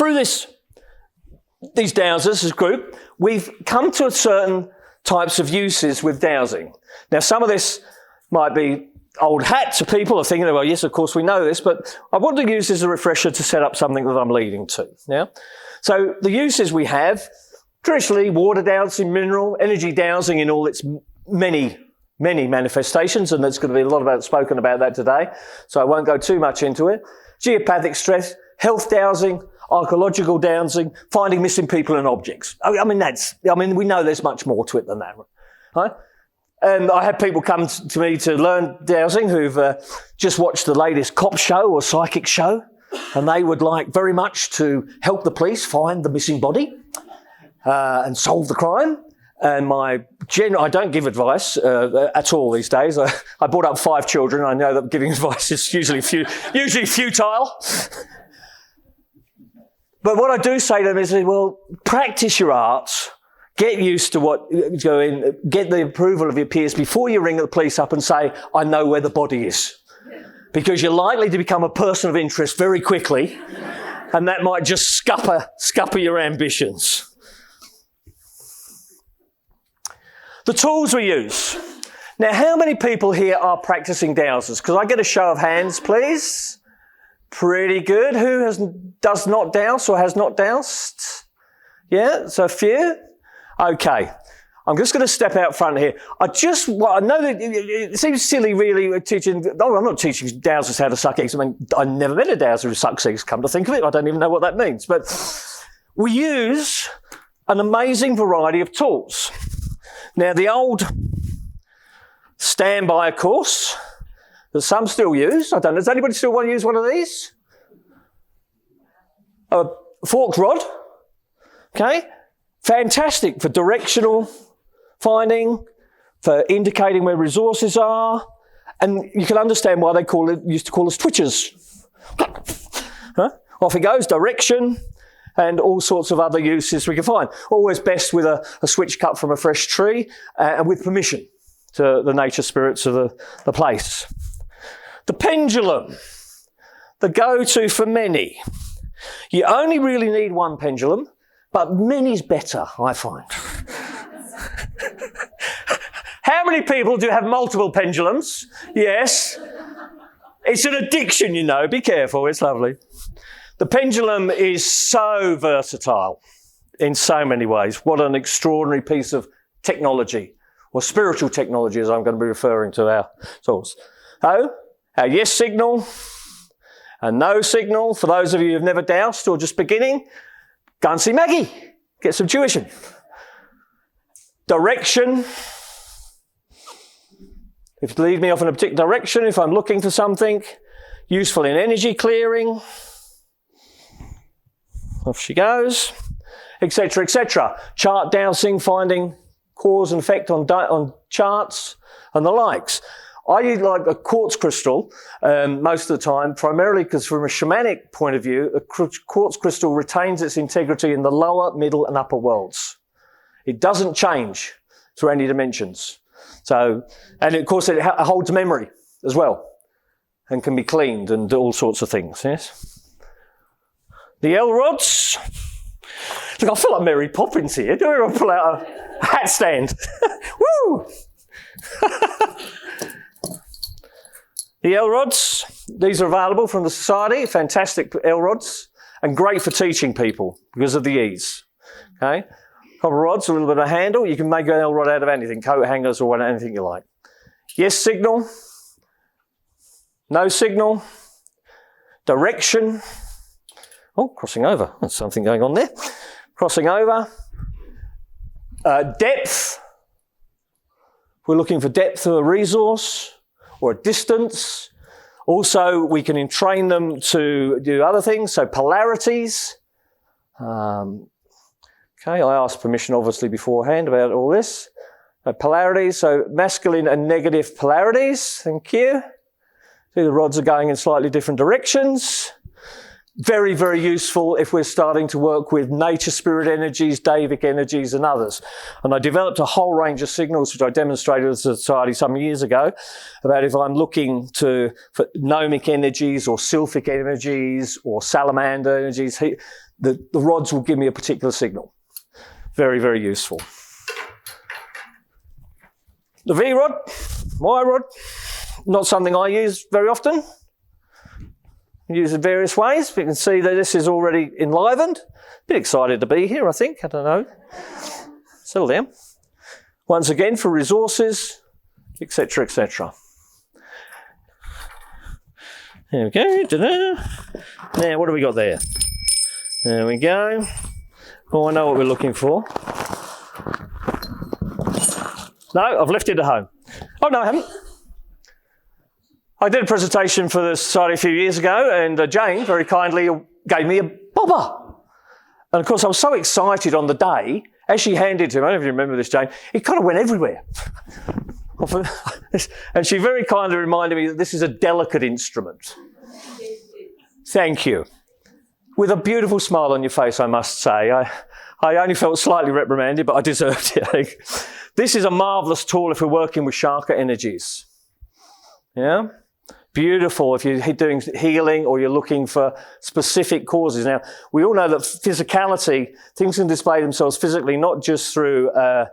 through these dowsers, this group, we've come to certain types of uses with dowsing. Now, some of this might be old hat to people are thinking, well, yes, of course we know this, but I want to use this as a refresher to set up something that I'm leading to. Yeah? So the uses we have, traditionally water dowsing, mineral, energy dowsing in all its many manifestations, and there's going to be a lot spoken about that today, so I won't go too much into it. Geopathic stress, health dowsing, archaeological dowsing, finding missing people and objects. I mean, we know there's much more to it than that, right? And I have people come to me to learn dowsing who've just watched the latest cop show or psychic show, and they would like very much to help the police find the missing body and solve the crime. And I don't give advice at all these days. I brought up 5 children. I know that giving advice is usually futile. But what I do say to them is, well, practice your arts. Get used to what is going, get the approval of your peers before you ring the police up and say, I know where the body is. Because you're likely to become a person of interest very quickly, and that might just scupper your ambitions. The tools we use. Now, how many people here are practicing dowsers? Could I get a show of hands, please? Pretty good. Who does not douse or has not doused? Yeah, so a few. Okay, I'm just going to step out front here. I know that it seems silly really teaching, I'm not teaching dowsers how to suck eggs. I mean, I never met a dowser who sucks eggs, come to think of it. I don't even know what that means. But we use an amazing variety of tools. Now, the old standby, of course, that some still use. I don't know, does anybody still want to use one of these? A forked rod, okay? Fantastic for directional finding, for indicating where resources are, and you can understand why they used to call us twitchers. Huh? Off it goes, direction, and all sorts of other uses we can find. Always best with a switch cut from a fresh tree, and with permission to the nature spirits of the place. The pendulum, the go-to for many. You only really need one pendulum, but many's better, I find. How many people do have multiple pendulums? Yes. It's an addiction, you know. Be careful, it's lovely. The pendulum is so versatile in so many ways. What an extraordinary piece of technology, or spiritual technology, as I'm going to be referring to our tools. So, our yes signal, a no signal. For those of you who've never doused or just beginning, go and see Maggie. Get some tuition. Direction. If you lead me off in a particular direction, if I'm looking for something, useful in energy clearing. Off she goes, etc., etc. Chart dowsing, finding cause and effect on charts and the likes. I use like a quartz crystal most of the time, primarily because from a shamanic point of view, a quartz crystal retains its integrity in the lower, middle and upper worlds. It doesn't change through any dimensions. So, and of course it holds memory as well and can be cleaned and all sorts of things, yes? The L rods. Look, I feel like Mary Poppins here. Do I pull out a hat stand? Woo! The L rods, these are available from the Society, fantastic L rods, and great for teaching people because of the ease. Okay? Copper rods, a little bit of a handle. You can make an L rod out of anything, coat hangers or anything you like. Yes signal, no signal, direction. Oh, crossing over. There's something going on there. Crossing over. Depth. We're looking for depth of a resource or a distance. Also, we can entrain them to do other things, so polarities. Okay, I asked permission obviously beforehand about all this. Polarities, so masculine and negative polarities. Thank you. See, the rods are going in slightly different directions. Very, very useful if we're starting to work with nature spirit energies, Davic energies and others. And I developed a whole range of signals which I demonstrated at the Society some years ago about if I'm looking for gnomic energies or sylphic energies or salamander energies, the rods will give me a particular signal. Very, very useful. The V rod, Y rod, not something I use very often. Use it various ways. You can see that this is already enlivened. A bit excited to be here, I think. I don't know. Settle down. Once again, for resources, etc., etc. There we go. Ta-da. Now, what have we got there? There we go. Oh, I know what we're looking for. No, I've left it at home. Oh, no, I haven't. I did a presentation for the Society a few years ago, and Jane very kindly gave me a bobber. And of course, I was so excited on the day, as she handed it to me, I don't know if you remember this, Jane, it kind of went everywhere. And she very kindly reminded me that this is a delicate instrument. Thank you. With a beautiful smile on your face, I must say. I only felt slightly reprimanded, but I deserved it. This is a marvellous tool if we're working with chakra energies. Yeah? Beautiful if you're doing healing or you're looking for specific causes. Now, we all know that physicality, things can display themselves physically, not just through the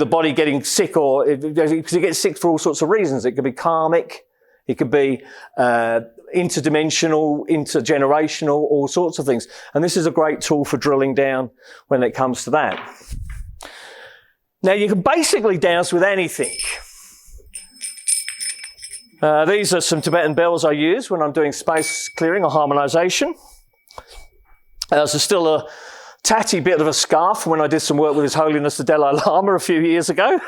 body getting sick, or because you get sick for all sorts of reasons. It could be karmic, it could be interdimensional, intergenerational, all sorts of things. And this is a great tool for drilling down when it comes to that. Now, you can basically douse with anything. These are some Tibetan bells I use when I'm doing space clearing or harmonisation. There's still a tatty bit of a scarf from when I did some work with His Holiness the Dalai Lama a few years ago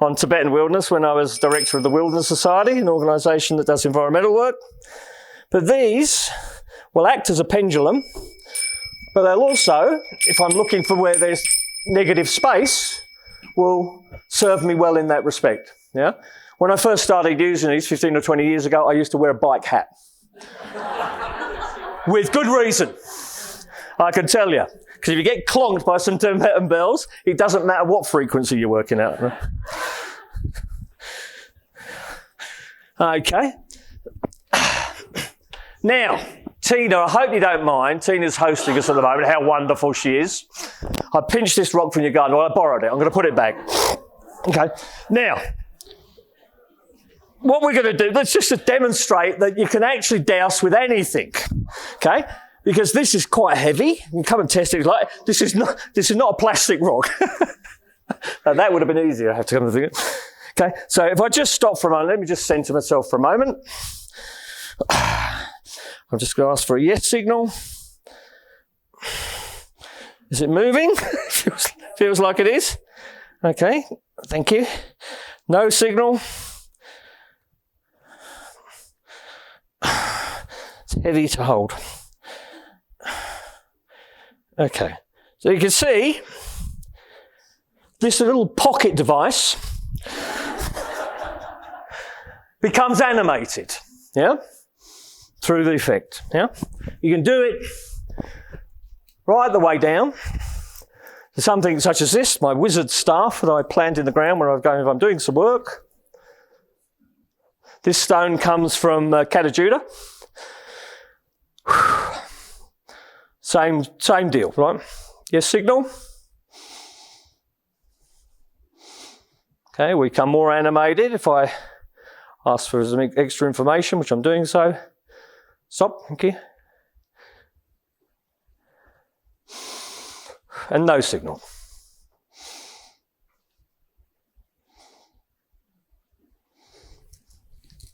on Tibetan wilderness when I was director of the Wilderness Society, an organisation that does environmental work. But these will act as a pendulum, but they'll also, if I'm looking for where there's negative space, will serve me well in that respect. Yeah. When I first started using these 15 or 20 years ago, I used to wear a bike hat. With good reason, I can tell you. Because if you get clonked by some Tibetan bells, it doesn't matter what frequency you're working at. Right? Okay. Now, Tina, I hope you don't mind. Tina's hosting us at the moment, how wonderful she is. I pinched this rock from your garden. Well, I borrowed it. I'm going to put it back. Okay. Now, what we're going to do, that's just to demonstrate that you can actually douse with anything, okay? Because this is quite heavy. You can come and test it. Like this is not a plastic rock. That would have been easier. I have to come and think it. Okay, so if I just stop for a moment, let me just center myself for a moment. I'm just going to ask for a yes signal. Is it moving? Feels like it is. Okay, thank you. No signal. It's heavy to hold. Okay, so you can see this little pocket device becomes animated, yeah, through the effect, yeah. You can do it right the way down to something such as this, my wizard staff that I plant in the ground where if I'm doing some work. This stone comes from Katajuda. Same deal, right? Yes, signal. Okay, we become more animated if I ask for some extra information, which I'm doing so. Stop, thank you. And no signal.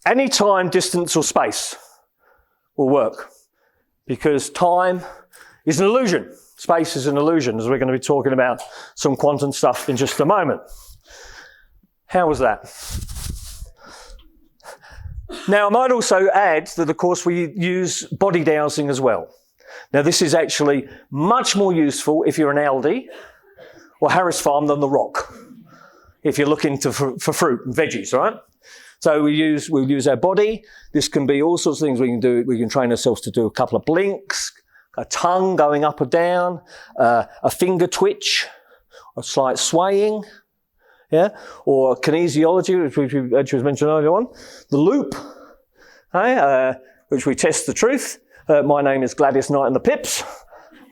Any time, distance or space will work because time is an illusion. Space is an illusion, as we're going to be talking about some quantum stuff in just a moment. How was that? Now, I might also add that, of course, we use body dowsing as well. Now, this is actually much more useful if you're an Aldi or Harris Farm than the Rock, if you're looking for fruit and veggies, right? So we'll use our body. This can be all sorts of things we can do. We can train ourselves to do a couple of blinks, a tongue going up or down, a finger twitch, a slight swaying, yeah, or kinesiology, which was mentioned earlier on, the loop, which we test the truth. My name is Gladys Knight and the Pips.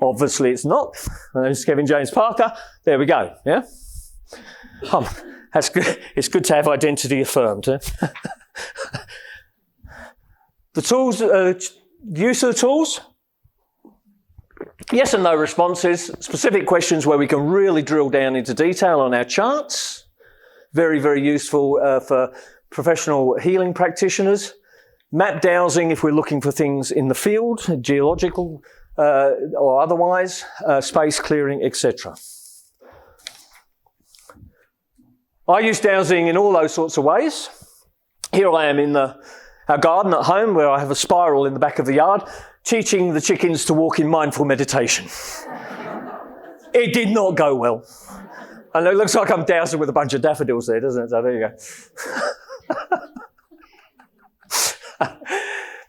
Obviously it's not. My name is Kevin James Parker. There we go, yeah? That's good. It's good to have identity affirmed. Eh? The tools, use of the tools. Yes and no responses. Specific questions where we can really drill down into detail on our charts. Very, very useful for professional healing practitioners. Map dowsing if we're looking for things in the field, geological or otherwise, space clearing, etc. I use dowsing in all those sorts of ways. Here I am in our garden at home where I have a spiral in the back of the yard, teaching the chickens to walk in mindful meditation. It did not go well. And it looks like I'm dowsing with a bunch of daffodils there, doesn't it? So there you go.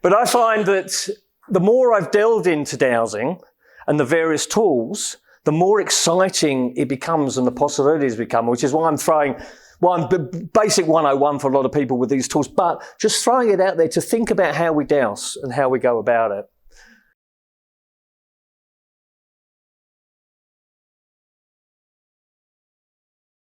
But I find that the more I've delved into dowsing and the various tools, the more exciting it becomes and the possibilities become, which is why I'm throwing basic 101 for a lot of people with these tools, but just throwing it out there to think about how we dowse and how we go about it.